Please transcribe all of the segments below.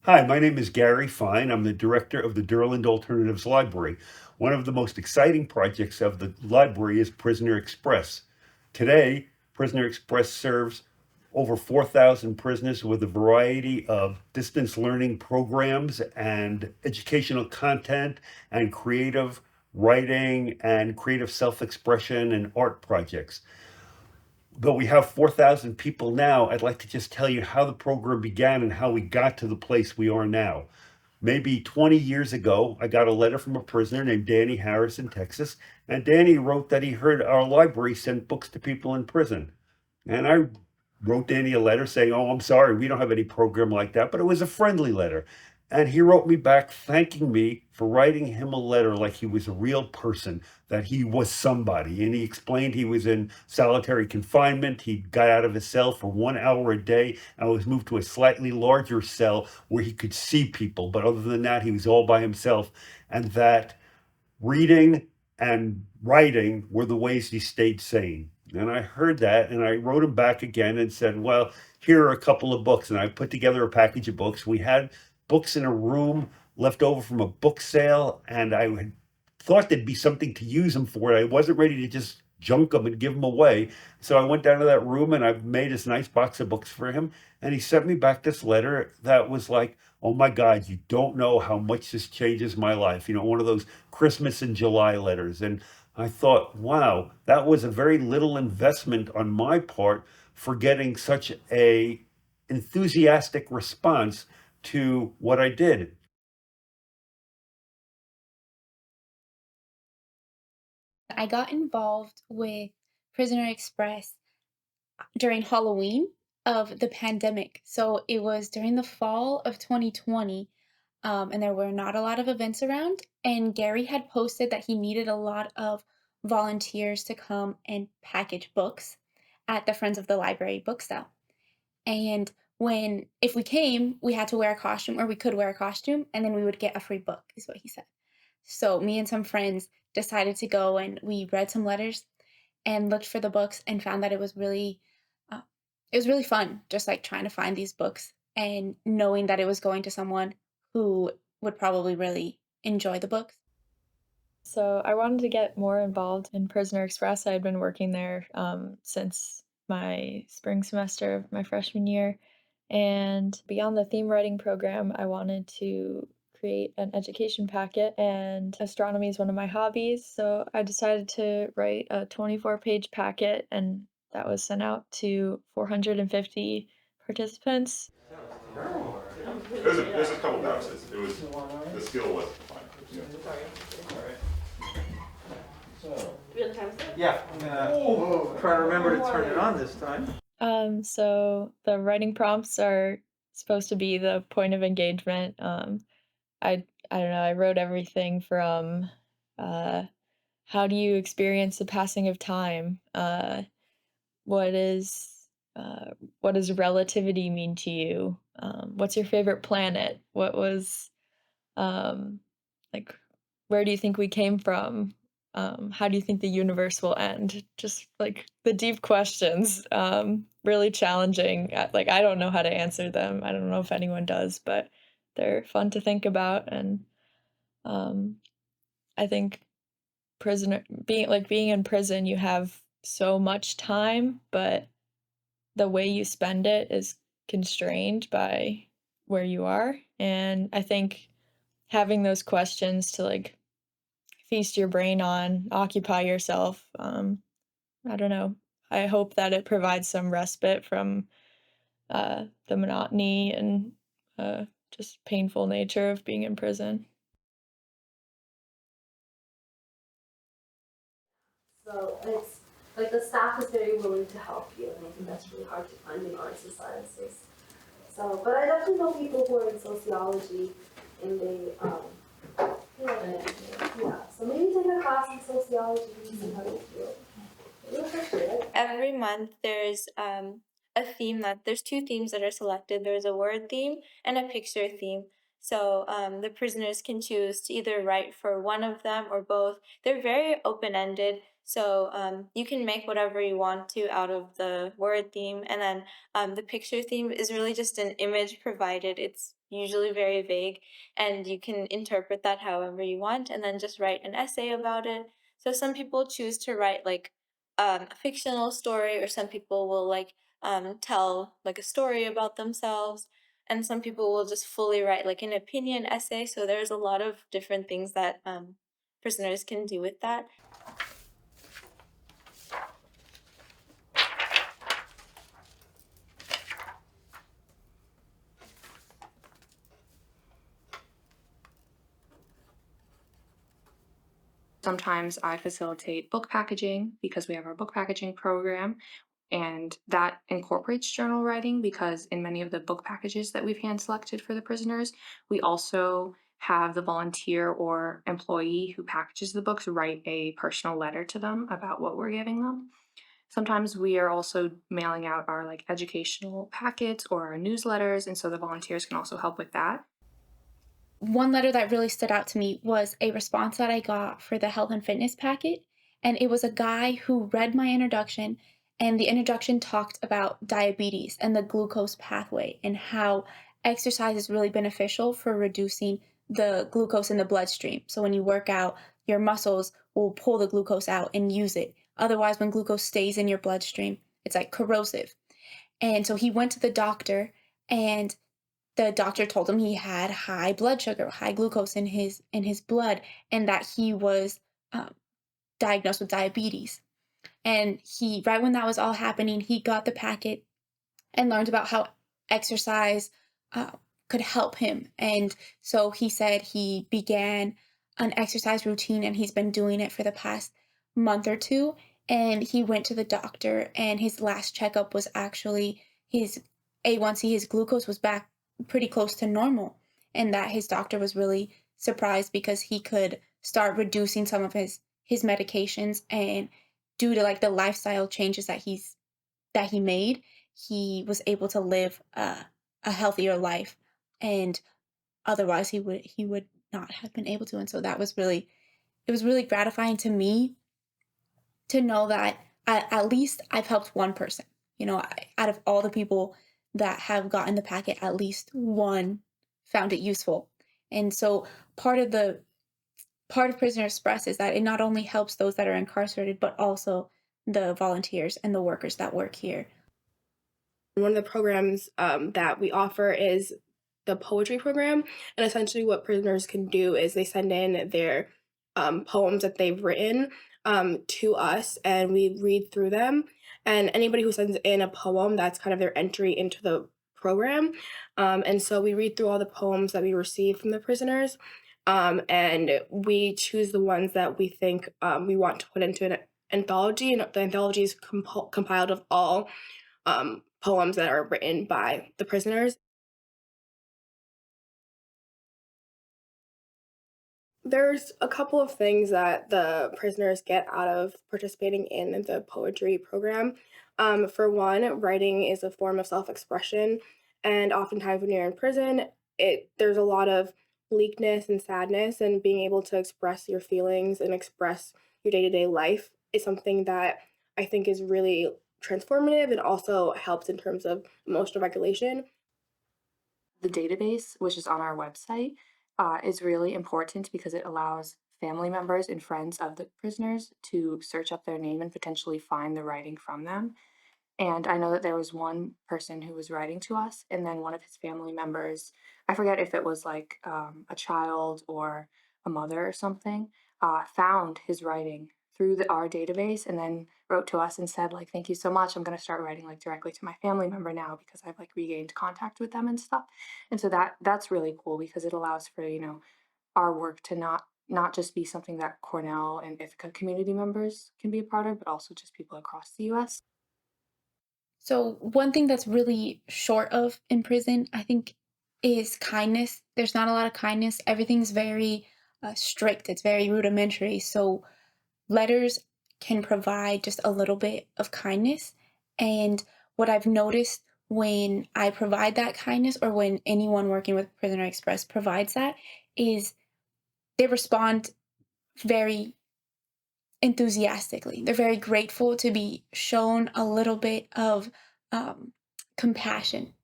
Hi, my name is Gary Fine. I'm the director of the Durland Alternatives Library. One of the most exciting projects of the library is Prisoner Express. Today, Prisoner Express serves over 4,000 prisoners with a variety of distance learning programs and educational content and creative writing and creative self expression and art projects. Though we have 4,000 people now, I'd like to just tell you how the program began and how we got to the place we are now. Maybe 20 years ago, I got a letter from a prisoner named Danny Harris in Texas, and Danny wrote that he heard our library send books to people in prison. And I wrote Danny a letter saying, "Oh, I'm sorry, we don't have any program like that," but it was a friendly letter. And he wrote me back thanking me for writing him a letter like he was a real person, that he was somebody. And he explained he was in solitary confinement. He got out of his cell for 1 hour a day and was moved to a slightly larger cell where he could see people. But other than that, he was all by himself. And that reading and writing were the ways he stayed sane. And I heard that and I wrote him back again and said, "Well, here are a couple of books." And I put together a package of books. We had books in a room left over from a book sale, and I had thought there'd be something to use them for. I wasn't ready to just junk them and give them away. So I went down to that room and I made this nice box of books for him. And he sent me back this letter that was like, "Oh my God, you don't know how much this changes my life." One of those Christmas in July letters. And I thought, wow, that was a very little investment on my part for getting such a enthusiastic response to what I did. I got involved with Prisoner Express during Halloween of the pandemic. So it was during the fall of 2020, and there were not a lot of events around. And Gary had posted that he needed a lot of volunteers to come and package books at the Friends of the Library book style. And if we came, we had to wear a costume, or we could wear a costume, and then we would get a free book, is what he said. So me and some friends decided to go, and we read some letters and looked for the books and found that uh, it was really fun, just like trying to find these books and knowing that it was going to someone who would probably really enjoy the books. So I wanted to get more involved in Prisoner Express. I had been working there since my spring semester of my freshman year. And beyond the theme writing program, I wanted to create an education packet, and astronomy is one of my hobbies. So I decided to write a 24-page packet, and that was sent out to 450 participants. There's a couple bounces. It was the skill wasn't fine. Yeah. Yeah, I'm gonna try to remember to turn it on this time. So the writing prompts are supposed to be the point of engagement. I don't know, I wrote everything from uh, how do you experience the passing of time? What is what does relativity mean to you? What's your favorite planet? What was um, like where do you think we came from? How do you think the universe will end? Just like the deep questions, really challenging. Like I don't know how to answer them. I don't know if anyone does, but they're fun to think about. And um, I think being in prison, you have so much time, but the way you spend it is constrained by where you are. And I think having those questions to like feast your brain on, occupy yourself. I don't know. I hope that it provides some respite from the monotony and just painful nature of being in prison. So it's like the staff is very willing to help you, and I think that's really hard to find in arts and sciences. So, but I definitely know people who are in sociology, and they, yeah. So maybe take a class in sociology and see how you feel. You appreciate it. Every month there's a theme that there's two themes that are selected. There's a word theme and a picture theme. So the prisoners can choose to either write for one of them or both. They're very open ended. So you can make whatever you want to out of the word theme. And then the picture theme is really just an image provided. It's usually very vague, and you can interpret that however you want, and then just write an essay about it. So some people choose to write like a fictional story, or some people will like tell like a story about themselves, and some people will just fully write like an opinion essay. So there's a lot of different things that prisoners can do with that. Sometimes I facilitate book packaging because we have our book packaging program, and that incorporates journal writing because in many of the book packages that we've hand selected for the prisoners, we also have the volunteer or employee who packages the books write a personal letter to them about what we're giving them. Sometimes we are also mailing out our like educational packets or our newsletters, and so the volunteers can also help with that. One letter that really stood out to me was a response that I got for the health and fitness packet. And it was a guy who read my introduction, and the introduction talked about diabetes and the glucose pathway and how exercise is really beneficial for reducing the glucose in the bloodstream. So when you work out, your muscles will pull the glucose out and use it. Otherwise, when glucose stays in your bloodstream, it's like corrosive. And so he went to the doctor, and the doctor told him he had high blood sugar, high glucose in his blood, and that he was diagnosed with diabetes. And he, right when that was all happening, he got the packet and learned about how exercise could help him. And so he said he began an exercise routine, and he's been doing it for the past month or two. And he went to the doctor, and his last checkup was actually his A1C, his glucose was back pretty close to normal. And that his doctor was really surprised because he could start reducing some of his medications, and due to like the lifestyle changes that he made, he was able to live a healthier life, and otherwise he would not have been able to. And so that was really, it was really gratifying to me to know that at least I've helped one person. You know, out of all the people that have gotten the packet, at least one found it useful. And so part of Prisoner Express is that it not only helps those that are incarcerated, but also the volunteers and the workers that work here. One of the programs that we offer is the poetry program. And essentially what prisoners can do is they send in their poems that they've written to us, and we read through them. And anybody who sends in a poem, that's kind of their entry into the program. And so we read through all the poems that we receive from the prisoners, and we choose the ones that we think we want to put into an anthology. And the anthology is compiled of all poems that are written by the prisoners. There's a couple of things that the prisoners get out of participating in the poetry program. For one, writing is a form of self-expression, and oftentimes when you're in prison, there's a lot of bleakness and sadness, and being able to express your feelings and express your day-to-day life is something that I think is really transformative and also helps in terms of emotional regulation. The database, which is on our website, is really important because it allows family members and friends of the prisoners to search up their name and potentially find the writing from them. And I know that there was one person who was writing to us, and then one of his family members, I forget if it was like a child or a mother or something, found his writing through our database and then wrote to us and said, like, thank you so much. I'm going to start writing like directly to my family member now because I've like regained contact with them and stuff. And so that's really cool because it allows for, our work to not just be something that Cornell and Ithaca community members can be a part of, but also just people across the US. So one thing that's really short of in prison, I think, is kindness. There's not a lot of kindness. Everything's very strict. It's very rudimentary. So letters can provide just a little bit of kindness. And what I've noticed when I provide that kindness, or when anyone working with Prisoner Express provides that, is they respond very enthusiastically. They're very grateful to be shown a little bit of compassion.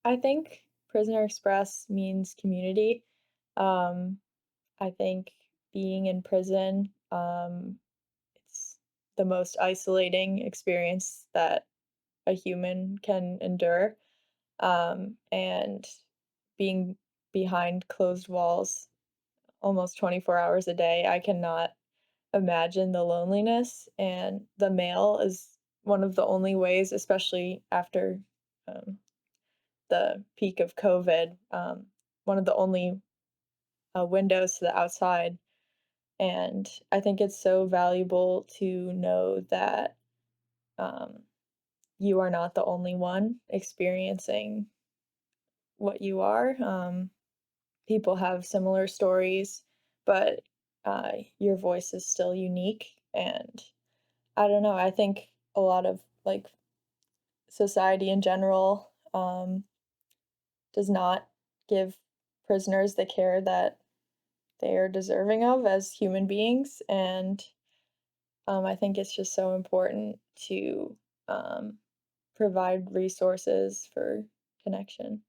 I think Prisoner Express means community. Um, I think being in prison, it's the most isolating experience that a human can endure. And being behind closed walls almost 24 hours a day, I cannot imagine the loneliness. And the mail is one of the only ways, especially after um, the peak of COVID, one of the only windows to the outside. And I think it's so valuable to know that um, you are not the only one experiencing what you are. People have similar stories, but your voice is still unique. And I don't know, I think a lot of like society in general does not give prisoners the care that they are deserving of as human beings. And I think it's just so important to um, provide resources for connection.